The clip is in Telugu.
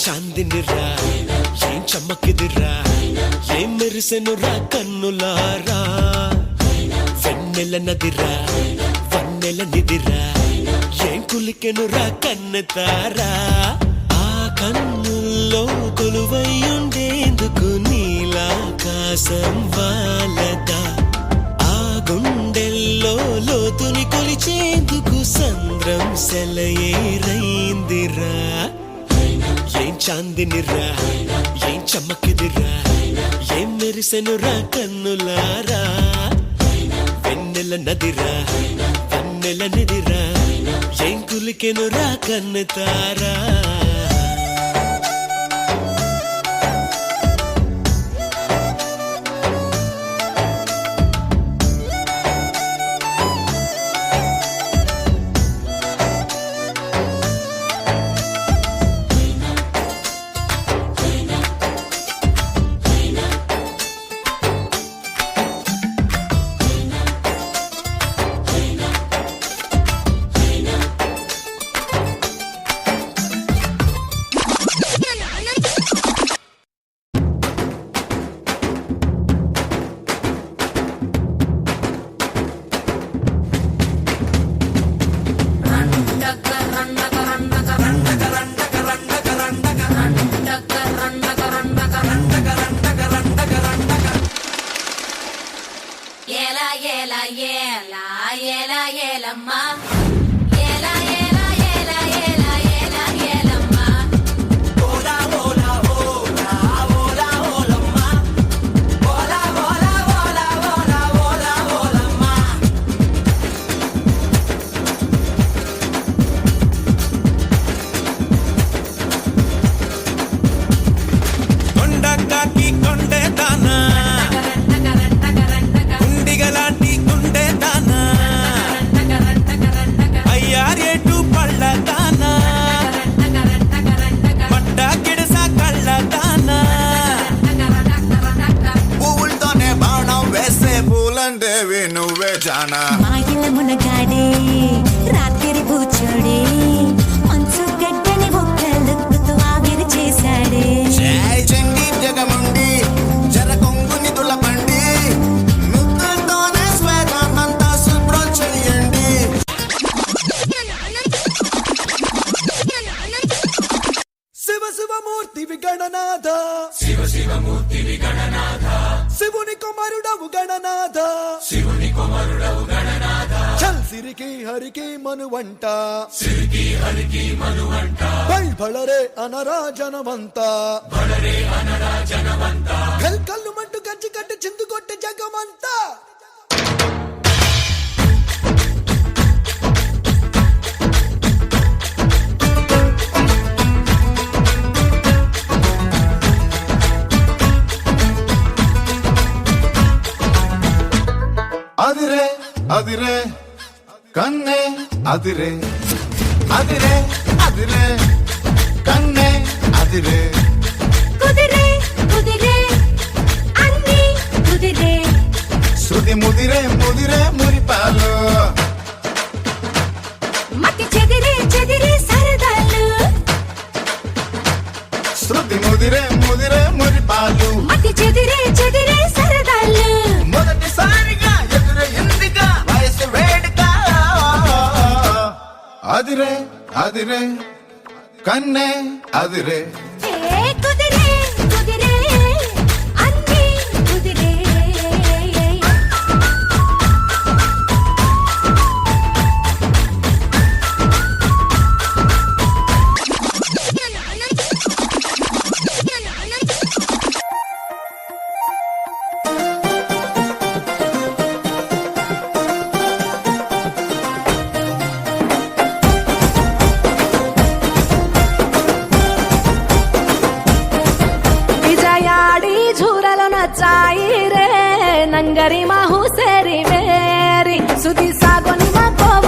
చాందినిరా ఏం చమ్మకిదిరా ఏం మెరిసెనురా కన్నులారా వెన్నెల నదిరా వన్నెల నిదిరా ఏం కులికెనురా కన్నెతారా ఆ కన్నుల్లో కొలువయ్యుండేందుకు నీలాకాశం వాలదా ఆ గుండెల్లో లోతుని కొలిచేందుకు సంద్రం సెలయేరైందిరా ఏం చాందినిరా ఏం చమ్మకిదిరా ఏం మెరిసెనురా కన్నులారా వెన్నెల నదిరా వన్నెల నిదిరా ఏం కులికెనురా కన్నెతారా నువ్వే జానా మాగిల మునగాడే రాత్రి కూర్చోడే మంచు గడ్డని ఒక్క లుక్కుతో ఆవిరి చేశాడే చెండి జగముండి జర కొంగుని తులపండి ముద్దుతోనే స్వేదాన్నంతా శుభ్రం చెయ్యండి శివ శివమూర్తి విగణనాథ శివ శివమూర్తి విగణనాథ శివుని కుమారుడవు గణనాథ శివుని కుమారుడవు గణనాథ చల్ సిరికి హరికి మనువంట సిరికి హరికి మనువంట బళరే అనరా జనమంతా బళరే అనరా జనమంతా కల్లు మంటూ కంచి కట్టి చిందు కొట్టి జగమంతా అదిరే అదిరే కన్నే అదిరే అదిరే అదిరే కన్నే అదిరే కుదిరే కుదిరే అన్ని కుదిరే శృతి ముదిరే ముదిరే మురిపాలు మతి చెదిరే చెదిరే సరదాలు శృతి ముదిరే ముదిరే మురిపాలు మతి చెదిరే చెదిరే సరదాలు మొదటిసారిగా ఎదురయ్యిందిగా వయసు వేడుక అదిరే అదిరే కన్నే అదిరే ఏ కుదిరే కుదిరే అన్ని కుదిరే ನಂಗರಿ ಮಾಹು ಸೇರಿ ಮೇರಿ ಸುದಿ ಸಾಗೋ ನಿಮ್ಮ ಕೋವ